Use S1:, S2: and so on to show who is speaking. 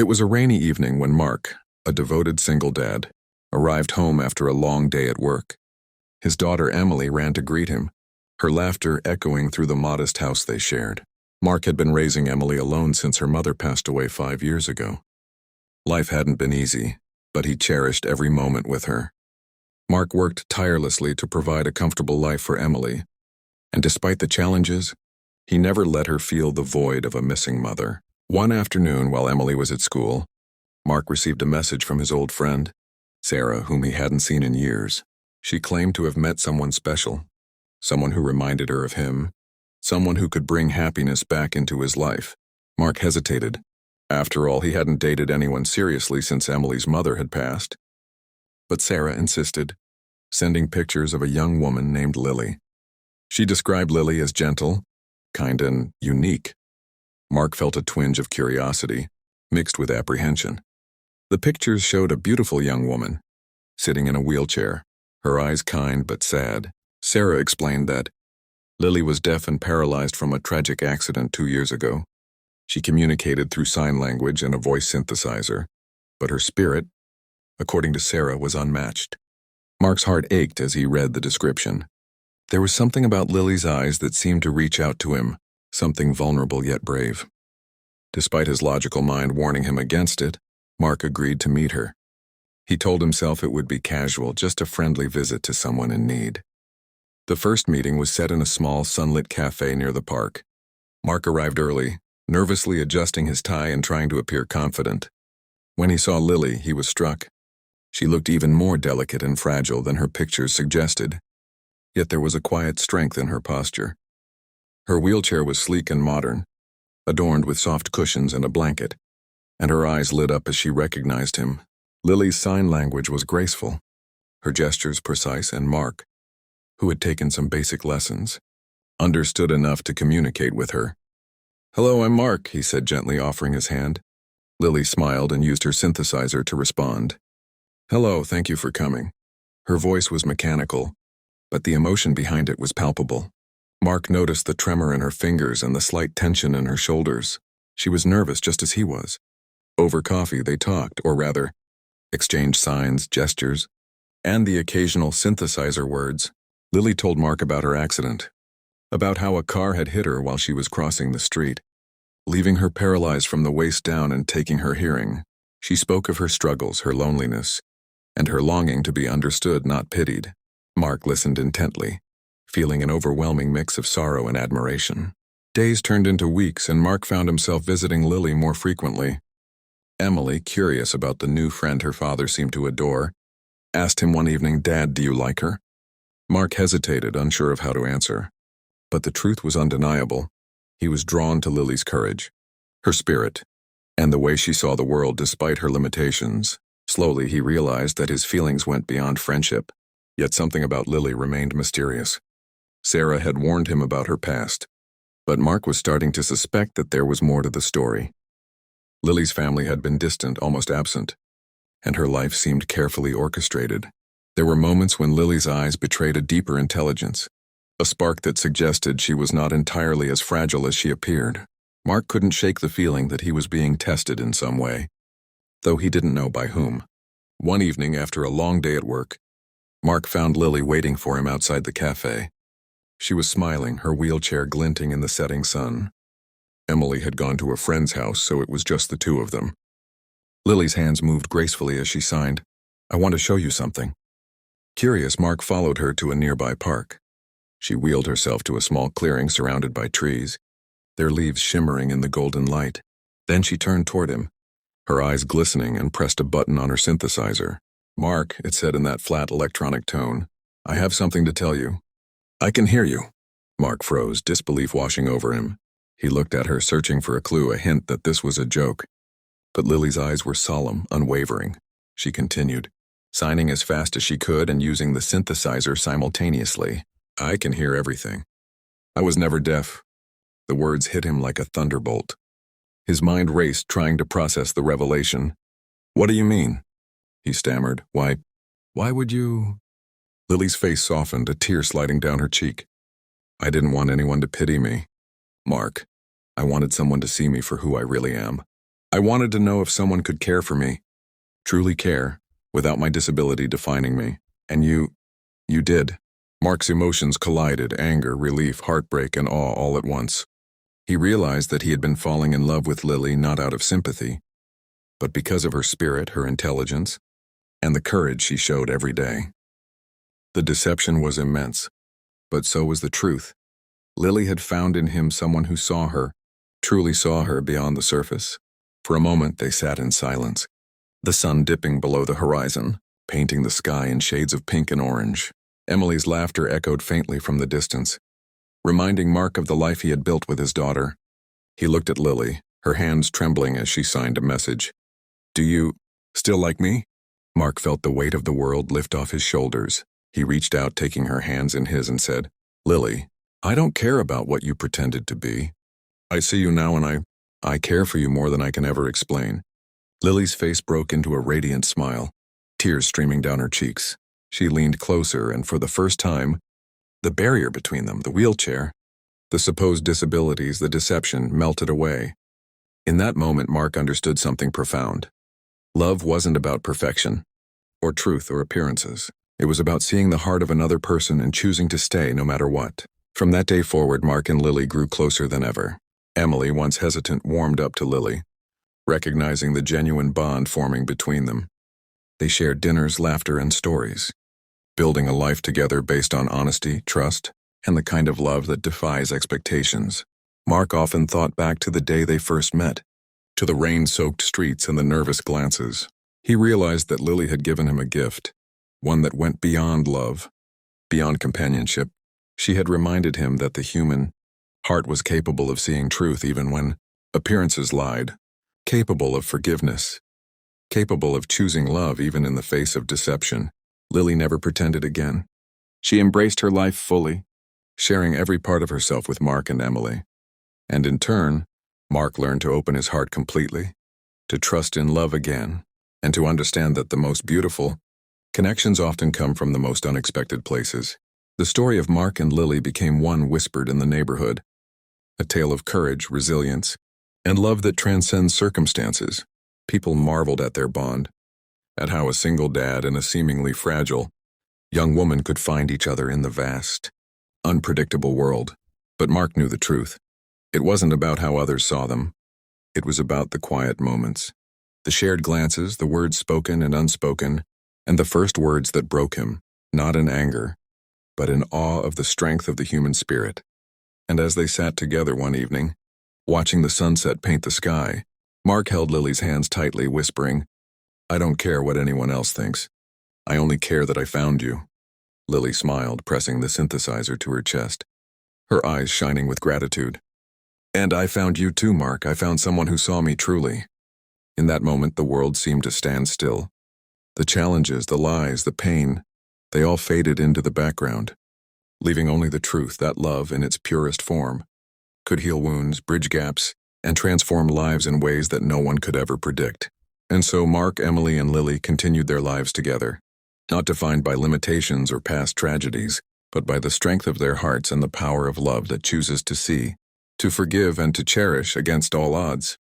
S1: It was a rainy evening when Mark, a devoted single dad, arrived home after a long day at work. His daughter Emily ran to greet him, her laughter echoing through the modest house they shared. Mark had been raising Emily alone since her mother passed away 5 years ago. Life hadn't been easy, but he cherished every moment with her. Mark worked tirelessly to provide a comfortable life for Emily, and despite the challenges, he never let her feel the void of a missing mother. One afternoon, while Emily was at school, Mark received a message from his old friend, Sarah, whom he hadn't seen in years. She claimed to have met someone special, someone who reminded her of him, someone who could bring happiness back into his life. Mark hesitated. After all, he hadn't dated anyone seriously since Emily's mother had passed. But Sarah insisted, sending pictures of a young woman named Lily. She described Lily as gentle, kind, and unique. Mark felt a twinge of curiosity, mixed with apprehension. The pictures showed a beautiful young woman, sitting in a wheelchair, her eyes kind but sad. Sarah explained that Lily was deaf and paralyzed from a tragic accident 2 years ago. She communicated through sign language and a voice synthesizer, but her spirit, according to Sarah, was unmatched. Mark's heart ached as he read the description. There was something about Lily's eyes that seemed to reach out to him, something vulnerable yet brave. Despite his logical mind warning him against it, Mark agreed to meet her. He told himself it would be casual, just a friendly visit to someone in need. The first meeting was set in a small, sunlit cafe near the park. Mark arrived early, nervously adjusting his tie and trying to appear confident. When he saw Lily, he was struck. She looked even more delicate and fragile than her pictures suggested. Yet there was a quiet strength in her posture. Her wheelchair was sleek and modern, adorned with soft cushions and a blanket, and her eyes lit up as she recognized him. Lily's sign language was graceful, her gestures precise, and Mark, who had taken some basic lessons, understood enough to communicate with her. "Hello, I'm Mark," he said gently, offering his hand. Lily smiled and used her synthesizer to respond. "Hello, thank you for coming." Her voice was mechanical, but the emotion behind it was palpable. Mark noticed the tremor in her fingers and the slight tension in her shoulders. She was nervous just as he was. Over coffee they talked, or rather, exchanged signs, gestures, and the occasional synthesizer words. Lily told Mark about her accident, about how a car had hit her while she was crossing the street, leaving her paralyzed from the waist down and taking her hearing. She spoke of her struggles, her loneliness, and her longing to be understood, not pitied. Mark listened intently, feeling an overwhelming mix of sorrow and admiration. Days turned into weeks, and Mark found himself visiting Lily more frequently. Emily, curious about the new friend her father seemed to adore, asked him one evening, "Dad, do you like her?" Mark hesitated, unsure of how to answer. But the truth was undeniable. He was drawn to Lily's courage, her spirit, and the way she saw the world despite her limitations. Slowly he realized that his feelings went beyond friendship, yet something about Lily remained mysterious. Sarah had warned him about her past, but Mark was starting to suspect that there was more to the story. Lily's family had been distant, almost absent, and her life seemed carefully orchestrated. There were moments when Lily's eyes betrayed a deeper intelligence, a spark that suggested she was not entirely as fragile as she appeared. Mark couldn't shake the feeling that he was being tested in some way, though he didn't know by whom. One evening, after a long day at work, Mark found Lily waiting for him outside the cafe. She was smiling, her wheelchair glinting in the setting sun. Emily had gone to a friend's house, so it was just the two of them. Lily's hands moved gracefully as she signed, "I want to show you something." Curious, Mark followed her to a nearby park. She wheeled herself to a small clearing surrounded by trees, their leaves shimmering in the golden light. Then she turned toward him, her eyes glistening, and pressed a button on her synthesizer. "Mark," it said in that flat electronic tone, "I have something to tell you." "I can hear you." Mark froze, disbelief washing over him. He looked at her, searching for a clue, a hint that this was a joke. But Lily's eyes were solemn, unwavering. She continued, signing as fast as she could and using the synthesizer simultaneously. "I can hear everything. I was never deaf." The words hit him like a thunderbolt. His mind raced, trying to process the revelation. "What do you mean?" he stammered. Why would you?" Lily's face softened, a tear sliding down her cheek. "I didn't want anyone to pity me, Mark. I wanted someone to see me for who I really am. I wanted to know if someone could care for me, truly care, without my disability defining me. And you did. Mark's emotions collided, anger, relief, heartbreak, and awe all at once. He realized that he had been falling in love with Lily not out of sympathy, but because of her spirit, her intelligence, and the courage she showed every day. The deception was immense, but so was the truth. Lily had found in him someone who saw her, truly saw her beyond the surface. For a moment they sat in silence, the sun dipping below the horizon, painting the sky in shades of pink and orange. Emily's laughter echoed faintly from the distance, reminding Mark of the life he had built with his daughter. He looked at Lily, her hands trembling as she signed a message. "Do you still like me?" Mark felt the weight of the world lift off his shoulders. He reached out, taking her hands in his, and said, "Lily, I don't care about what you pretended to be. I see you now and I care for you more than I can ever explain." Lily's face broke into a radiant smile, tears streaming down her cheeks. She leaned closer, and for the first time, the barrier between them, the wheelchair, the supposed disabilities, the deception, melted away. In that moment, Mark understood something profound. Love wasn't about perfection, or truth, or appearances. It was about seeing the heart of another person and choosing to stay no matter what. From that day forward, Mark and Lily grew closer than ever. Emily, once hesitant, warmed up to Lily, recognizing the genuine bond forming between them. They shared dinners, laughter, and stories, building a life together based on honesty, trust, and the kind of love that defies expectations. Mark often thought back to the day they first met, to the rain-soaked streets and the nervous glances. He realized that Lily had given him a gift, one that went beyond love, beyond companionship. She had reminded him that the human heart was capable of seeing truth even when appearances lied, capable of forgiveness, capable of choosing love even in the face of deception. Lily never pretended again. She embraced her life fully, sharing every part of herself with Mark and Emily. And in turn, Mark learned to open his heart completely, to trust in love again, and to understand that the most beautiful connections often come from the most unexpected places. The story of Mark and Lily became one whispered in the neighborhood, a tale of courage, resilience, and love that transcends circumstances. People marveled at their bond, at how a single dad and a seemingly fragile young woman could find each other in the vast, unpredictable world. But Mark knew the truth. It wasn't about how others saw them. It was about the quiet moments, the shared glances, the words spoken and unspoken, and the first words that broke him, not in anger, but in awe of the strength of the human spirit. And as they sat together one evening, watching the sunset paint the sky, Mark held Lily's hands tightly, whispering, "I don't care what anyone else thinks. I only care that I found you." Lily smiled, pressing the synthesizer to her chest, her eyes shining with gratitude. "And I found you too, Mark. I found someone who saw me truly." In that moment, the world seemed to stand still. The challenges, the lies, the pain, they all faded into the background, leaving only the truth that love, in its purest form, could heal wounds, bridge gaps, and transform lives in ways that no one could ever predict. And so Mark, Emily, and Lily continued their lives together, not defined by limitations or past tragedies, but by the strength of their hearts and the power of love that chooses to see, to forgive, and to cherish against all odds.